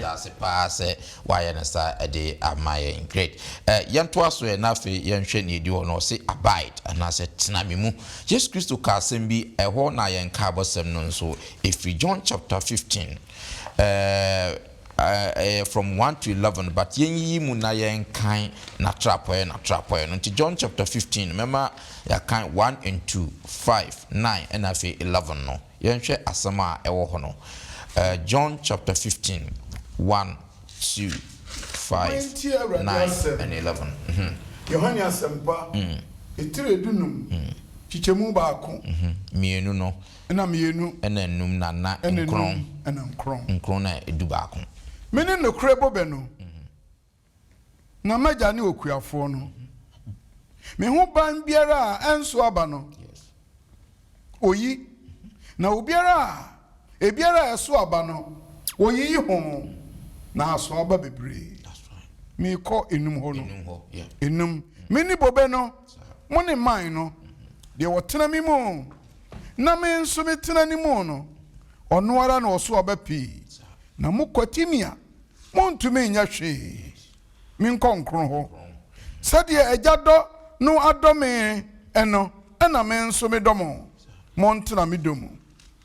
that's a pass why and sa ade amaye great yanto aso e na fe yanhwe ne edi ho no se abide and as tena me mu Jesus Christ ka asem bi ɛhɔ na yɛn ka abosem no nso if John chapter 15 from 1 to 11, but yenyi mu na yen kan na trapoe no. Nti John chapter 15, remember ya kan 1 and 2, 5, 9 and afi 11 no. Yen hwe asama ewo ho no. John chapter 15, 1, 2, 5, 9 and 11. Yohane asempa. Etire dunum. Chichemu baako. Mienu no. Na mienu. Ena num na nkron. Ena nkron. Nkron na edu baako. Mene no krebo be no. Na maja ne okuafo no. Me ho ban biara a enso aba no. Oyi. Na obiara ebiara eso aba no. Oyi ho. Na aso aba bebre. That's right. Me ko enum ho no. Enum ho, yeah. Enum. Mini bobe no. Mo ne man no. De wotena mi mu. Na me nso metena ni mu no. Ono ara na oso aba pi. Na mo kwatimia. Mo ntumi nya hwe. Mi nkonkron ho. Sade ejado no adome eno. Ena me nso me domo. Mo ntena mi domo.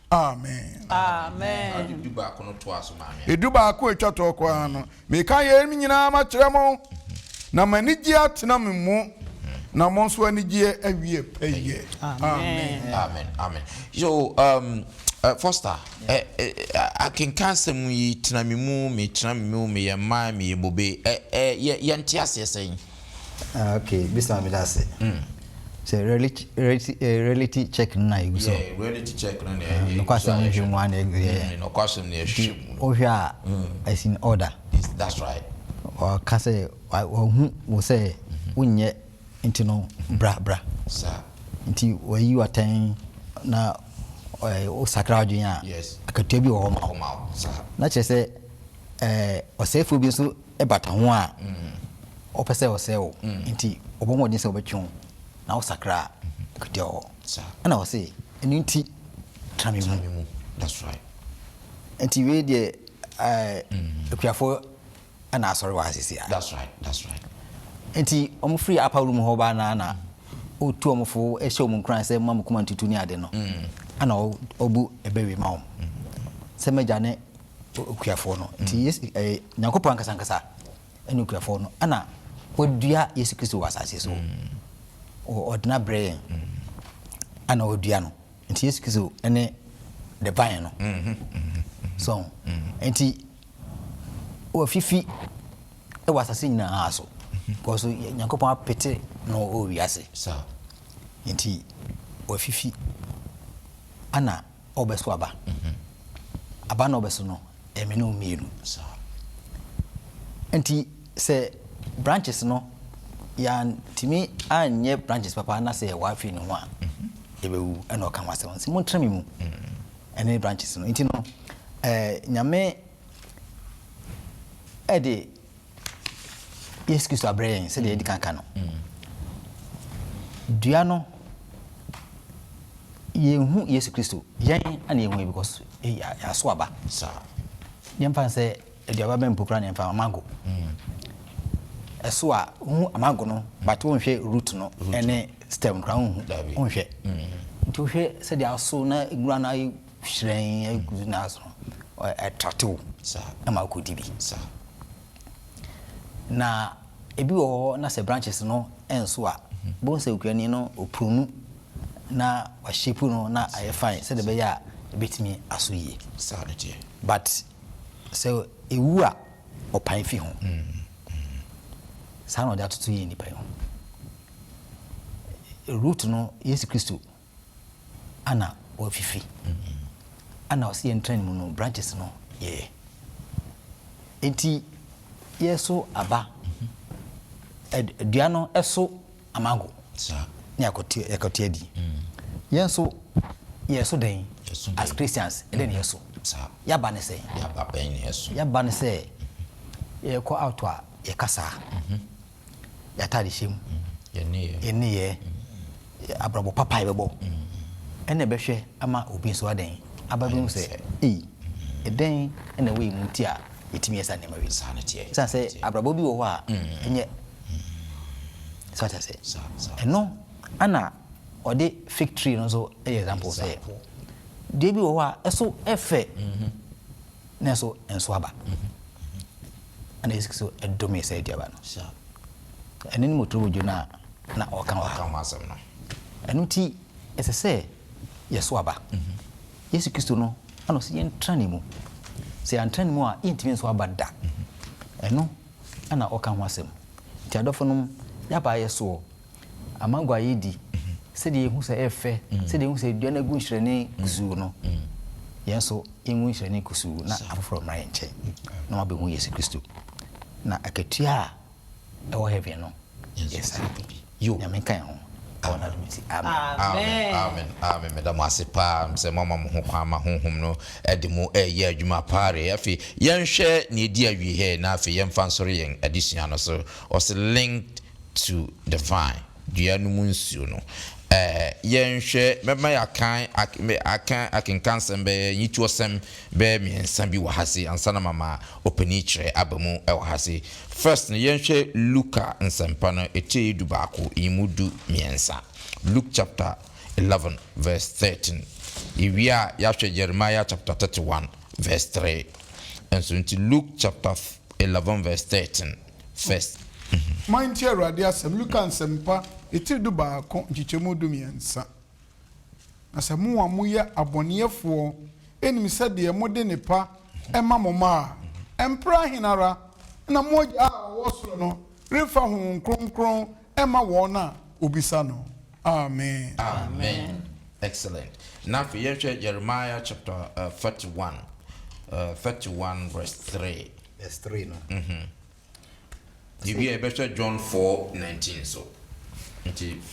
Amen. Amen. Edu baako no to aso maame. Edu baako etwa to kwa no. Me kan ye mi nyina ma kire mo. Na manigi atena me mu. Na mo nso anigye awie peye. Amen. Amen. So Foster, I can cancel me tena me mu me yema me bobe ye ntiase saying. Okay, bisa me that's it. So reality check na you so. Yeah, reality check na no question you want no question na shim. Ohia is in order. That's right. Or can say we say unye into no bra. Sir. Into where you attend na o sakra adwunya. Yes. Akatua bi wo ho ma. Sir. Na che say osefo bi so e bata ho a. Opese osewo. Nti obomodin se obetwon. Na o sakra akatua ho. Sir. Na o say enu nti tramimu. That's right. Nti we de akuafo ana asori wa asisi a. That's right. Nti omo free upper room ho ba na otu omofo ehye omunkran se mam kuma ntutu ni ade no. Ana obu ebewe ma om. Se meja ne okuafo no. Nti yes nyankopon ankasa enu okuafo no. Ana odua Yesu Kristo wasase so. Ordinary brain. Ana odua no. Nti Yesu Kristo ene the vine no. So nti o fifi e wasase nyina aso. Because nyankopon apete no o wiase. Sir. Nti o fifi ana obeso aba. Aba na obeso no eme no mienu. Sir. Nti se branches no ya timi anye branches papa na se wa fi no ho a ebewu ana o kan wase won se mo trami mu. Ene branches no nti no nyame ede Yesu Kristo abrɛn sɛ deɛ edi kanka no. Dua no yehu Yesu Kristo yɛn ana yehu because ya so aba. Sir. Yɛn fa sɛ aduaba bɛn mpokra ne mfa mango. Ɛso a hu amango no but won hwɛ root no ɛne stem kra hu. Won hwɛ. Nti wo hwɛ sɛ deɛ aso na igura na hwɛn agu na so attractive. Sir. Ama ko dibi. Sir. Na ebi wo na se branches no enso a bon se okuani no oprunu na wa shape no na aye fine se de be ya ebetimi aso yie Sanity. but so ewu a opan fi ho sa no da tutu yie ni pa ho root no Yesu Kristo ana o fifi ana o se entren mu no branches no ye enti yeso aba dua no eso amango Sir. ni akotie di yeso den as Christians then yeso Sir. ya ba ne say Ya ba ben yeso. ya ba ne say ye ko out a ye kasa ya tadi shim ye ne ye abrabo papa bebo ene behwe ama obi so aden aba bi say den ene we mu ti a etimi esa ne mawe Sanity. san say abrabo bi wo ho a enye so ta say Sir. eno ana ode fig tree no so example say de bi wo ho a eso efe na so enso aba ana Yesu Kristo edome say diaba no sha ene ni motobo jona na okan masem no enu ti esese yeso aba Yesu Kristo no ano se yentrane mu se yantrane mu a intimi so aba da enu ana okan ho asem ti adofo no yaba yeso amangwa yedi se de hu se efe se de hu se dua na gu nhirene kusu no yenso enwu nhirene kusu na afoforo mra yenche na mabe hu Yesu Kristo na akatua ewo heaven no yes you ya menkan ho awona dumisi amen madam asepa mse mama mo ho kwa ma honhom no ede mu eye adwuma pare afi yenhwe ne edi awie he na afi yemfa nsoro yen adisua no so was linked to the vine dua no munsuo no yenhwe mema yakan akenkan sembe yituosem be miensa bi wahase ansana mama openi kire abamu wahase first ne yenhwe Luka nsempa no ete dubako imudu miensa Luke chapter 11 verse 13 iwia yahwe Jeremiah chapter 31 verse 3 and so into Luke chapter 11 verse 13 first Mind here radia sem Luka nsempa eti du ba ko nchichemu du miensa asemu wa muya aboneyefo enim sede mode nepa ema moma empra hinara na moja wosoro no refa hu kronkron ema wona obisa no amen excellent now for Jeremiah chapter 31 verse 3 no you hear better John 4:19 so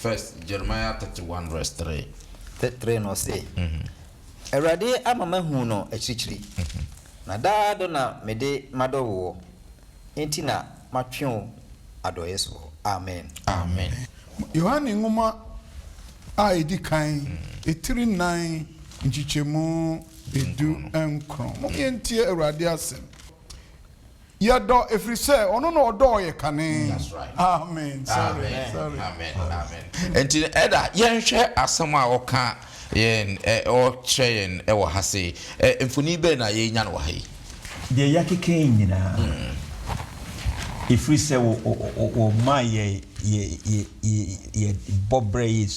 first Jeremiah 31 verse 3 no say Erade amama hu no achichiri na daado na mede madowo enti na matwe adoyeso amen Yohane ngoma a edi kan etiri 9 nchichemu edu enkron mo yentie Erade asem Yado efrise ono no odo ye kane. That's right. Amen. Sorry. Amen. Enti eda yenhwe asem a woka yen o cheyen e wo hase mfuni be na ye nya no ha yi. De yakeke nyina. Efrise wo ma ye bobre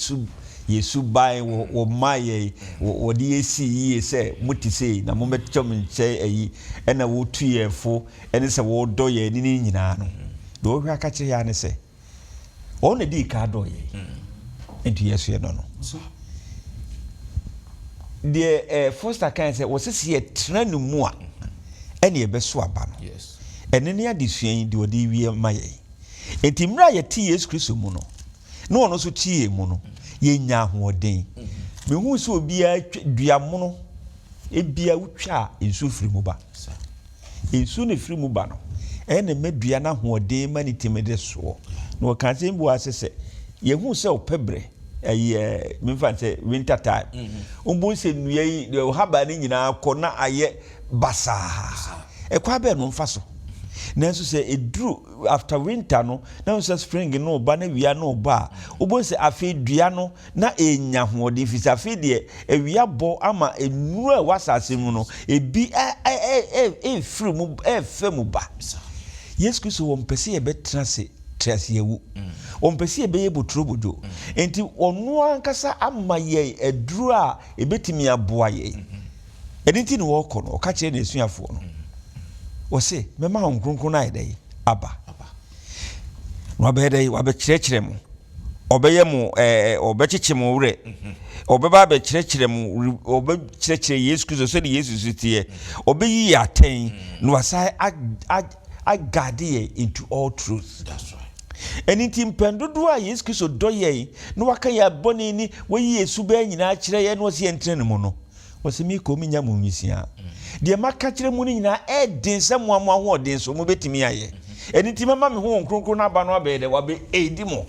Yesu bai wo maye wo de esi yi se mutise na mometchom nche ayi ena wo tuyefo ene se wo do ye ni nyina no do hwa ka kire ya ne se o na di ka do ye entu Yesu ye no de foster kan se wo sese ye tranu mu a ene ye beso aba no Yes. ene ne adesuan de wo de wie maye enti mra ye ti Yesu Kristo mu no no ono so tie mu no yenya hoden me hu so bia duamono ebia wutwa ensu firi mu ba ensu ne firi mu ba no ene medua na hoden mani temede so no kan se mbu asese ye hu se opebre memfa se winter time umbu se nua yi haba ni nyina kɔ na aye basa ekwa be no mfa so nanso se edru after winter no na so spring no ba na wia no ba obo se afi dua no na enya hoɔden fisa afi de ewia bɔ ama enuru a wasase mu no ebi free mu fe mu ba Yesu Kristo won pese ye betra se trase yewu won pese ye beye botro bojo enti onu ankasa ama ye edru a ebetimi aboa ye edinti no wo kɔ no o ka kire na esuafo no o se mema hon kronkron na ide aba no be ide wa be kirekire mu obeye mu obechiche mu wure obeba be kirekire mu obe kirekire Yesu Kristo so de Yesu sutie obeyi aten no wasai agade into all truth. That's right. Anything pendodo a Yesu Kristo doye no waka ya boni ni we Yesu be nyina kire ye no se entrene mu no wose mi ko mi nya mu nwisia de maka kire mu ni nyina den se mo ho den so mo betimi aye anything mama me ho nkronkron na aba no abe de wabe edi mo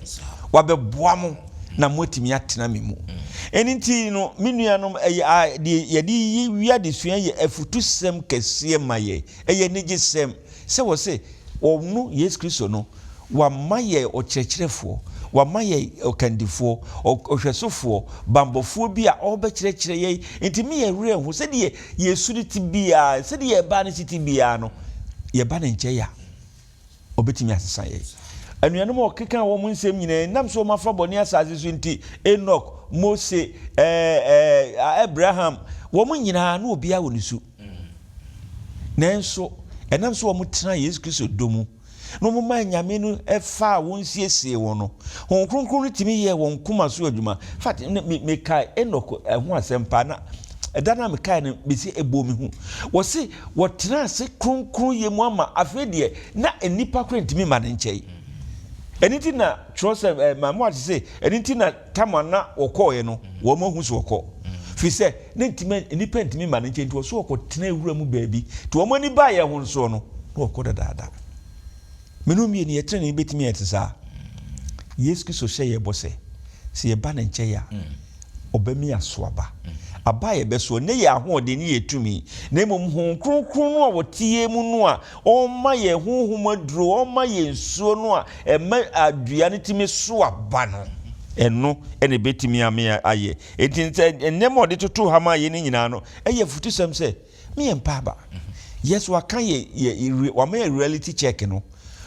wabe boa mo na motimi atena me mu anything no minuanom ye di wia de sua ye afutu sem kese maye eye negisem se wose onu Yesu Kristo no wa maye o cherekirefo wa maye o kandifo o hwesofo bambofo bi a o be cherekire ye ntimi ye wure hu se de Yesu ti bia se de ye ba ne ti bia no ye ba ne nche ya obetimi asesa ye anuanom okeka wo mu nsem nyina nam so mafa boni asase so nti Enoch Mose Abraham wo mu nyina na obia wo nisu nanso enam so wo mu tena Yesu Kristo domu no mo ma nyame no efa wo nsiesie wo no hon kronkron timi ye won kuma so adwuma fact me kai Enoch ho asempa na edana me kai no besi ebomi hu wo se wo tena se kronkron ye mu ama afedie na enipa kwentimi ma ne nkyei eniti na trust mamu ati say eniti na tamana okoye no wo ma hu so okọ fi se ne ntimi enipa ntimi ma ne nkyei nti wo so okọ tena ewura mu baabi ti wo mani ba ye hu so no okọ dadaada menumi ni yetre ne betimi etesa Yesu Kristo hye ye bose se ye ba ne nkyei a obami asoaba abaye beso ne ye ahode ne yetumi na emom hon kronkron no a wotie mu no a omma ye honhom aduro omma ye nsuo no a ema adua ne timi so aba no eno ene betimi ame aye etinse enemo de toto ha ma ye ne nyina no eye futusem se me empa ba yes wa kan ye wa ma reality check no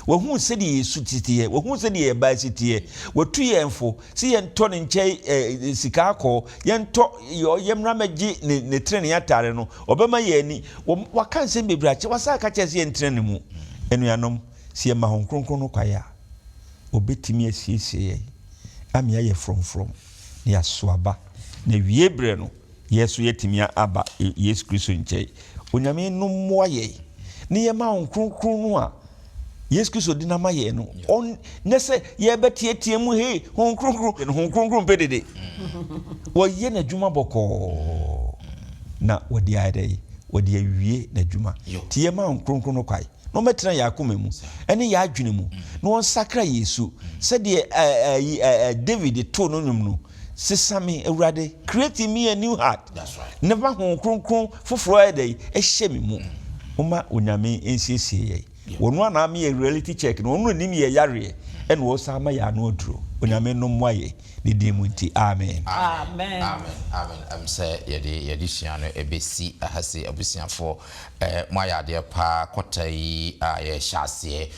wohu se de Yesu titiye wohu se de ye ba titiye wotu ye mfo si ye nto ne nche sika akọ ye nto ye mra magi ne trene ya tare no obema ye ni wakan se bebrache wasa ka che se ye ntrene mu enuanom si ye ma hon kronkron no kwaya obetimi asiesie ye amia ye from ne asoaba na wiebre no Yesu yetimi aba Yesu Kristo nche onyame no moye ne ye ma hon kronkron no a Yesu Kristo dinama ye no on nese ye betietie mu he hon kronkron pedede wo ye na dwuma boko na wodi ade wodi awie na dwuma tie ma hon kronkron no kwai no metra ya akoma mu ene ya adwene mu no on sakra Yesu se de David to no nwum no sesame awurade create me a new heart. That's right. Never hon kronkron foforo ade ehye me mu oma onyame ensiesie ye wonu ana me reality check no wonu nim ye yare en wo sama ya no oduro onyame no mwaye ne dimu nti amen amen am say yedi siano ebesi ahase abusiafo mwaya de pa kotai ye hyase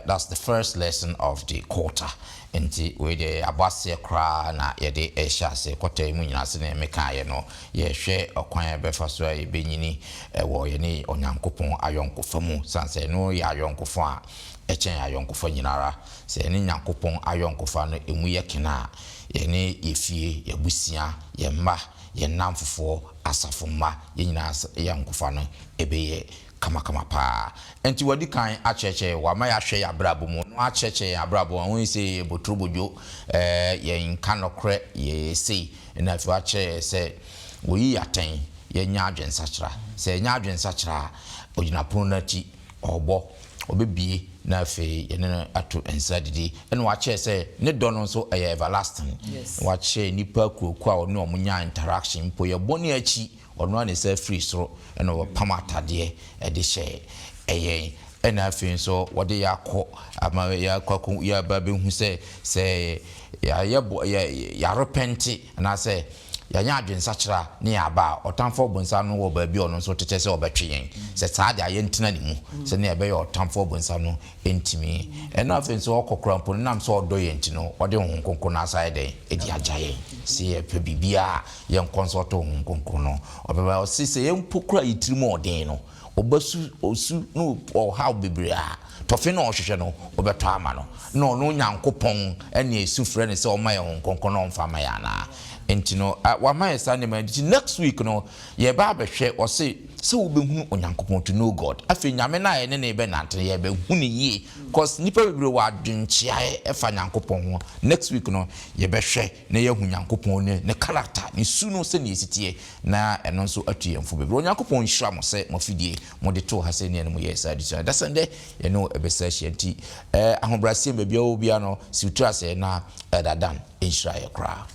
that's the first lesson of the quarter nti we de abase kra na yede hyase kotai mu nyina se na meka ye no ye hwe okwan befa so ye benyini wo ye ni onyankopon ayonkofa mu sanse no ya ayonkofa a echen ayonkofa nyinara se ni nyankopon ayonkofa no emu ye kena ye ni efie ye busia ye mma ye namfofo asafo mma ye nyina ye nkofa no ebeye kama pa enti wadi kan acheche wa ma ya hwe ya brabo mu no acheche ya brabo won se botrobojo ye nkanokre ye sei na fi ache se woyi yaten ye nya adwensachra se nya adwensachra ogina pronati obo obebie na fe ye ne ato ensadidi ene wa che se ne dono so everlasting wa che nipa kuoku a ono omunya interaction po ye boni achi ono na se free so ene wo pamatade e de she eye ena fe so wode yakọ ama yakọ ya babe hu se ya repent na se ya nya adwensachra ne ya ba otamfo bonsa no wo ba bi ono so tete se obetwen se saade aye ntina ne mu se ne ebe ya otamfo bonsa no entimi ena afen so okokora mpo nam so odo ye ntino ode honkonko na side edi ajaye se ye pe bibia ye nkonsoto honkonko no obeba o se ye mpokura yitirimu odin no obasu osu no o how bibria tofe no ohwehwe no obeto ama no nyankopon ene esufre ne se o ma ye honkonko no mfama ya na entino wa my Sunday man next week no ye ba behwe o se wo behunu onyankopon to know God afi nyame na ye ne be nante ye behunu ye cause nipa bebre wa adwenchia e fa nyankopon ho next week no ye behwe na ye hu nyankopon ne character ne su no se ne esitie na eno nso atu ye mfo bebre onyankopon hira mo se mo fidie mo de to ha se ne mo ye sa adisa da sande ye no ebesa hyanti ahobrase bebia obia no siutra se na dadan Israel kra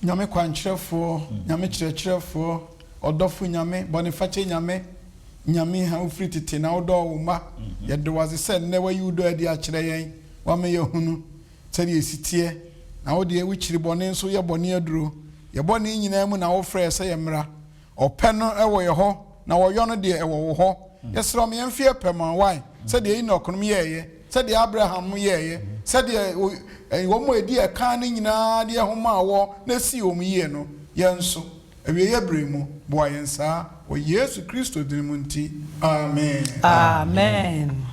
nyame kwankyerefo nyame kyerɛkyerɛfo ɔdɔfo nyame bɔnefakyɛ nyame ha ofiri tete na ɔdɔ wo ma yɛde waze sɛ nnɛ wayi wo dɔ adi akyerɛ yɛn wama yɛ hunu sɛdeɛ esitie na wode ewu kyiri bɔne nso yɛ bɔne aduro yɛ bɔne nyinaa mu na wofrɛ sɛ yɛ mmra ɔpɛ no ɛwɔ yɛ hɔ na wɔyɔ no deɛ ɛwɔ wo hɔ yɛsrɛ me yɛmfeɛ pɛma why sɛdeɛ Enoch nom yɛɛyɛ sɛdeɛ Abraham yɛɛyɛ sɛdeɛ wɔn mu edi ɛkan no nyinaa deɛ ho ma wɔ na si wɔn yie no yɛn nso awie yɛ bere mu boa yɛn saa wɔ Yesu Kristo din mu nti amen. Amen.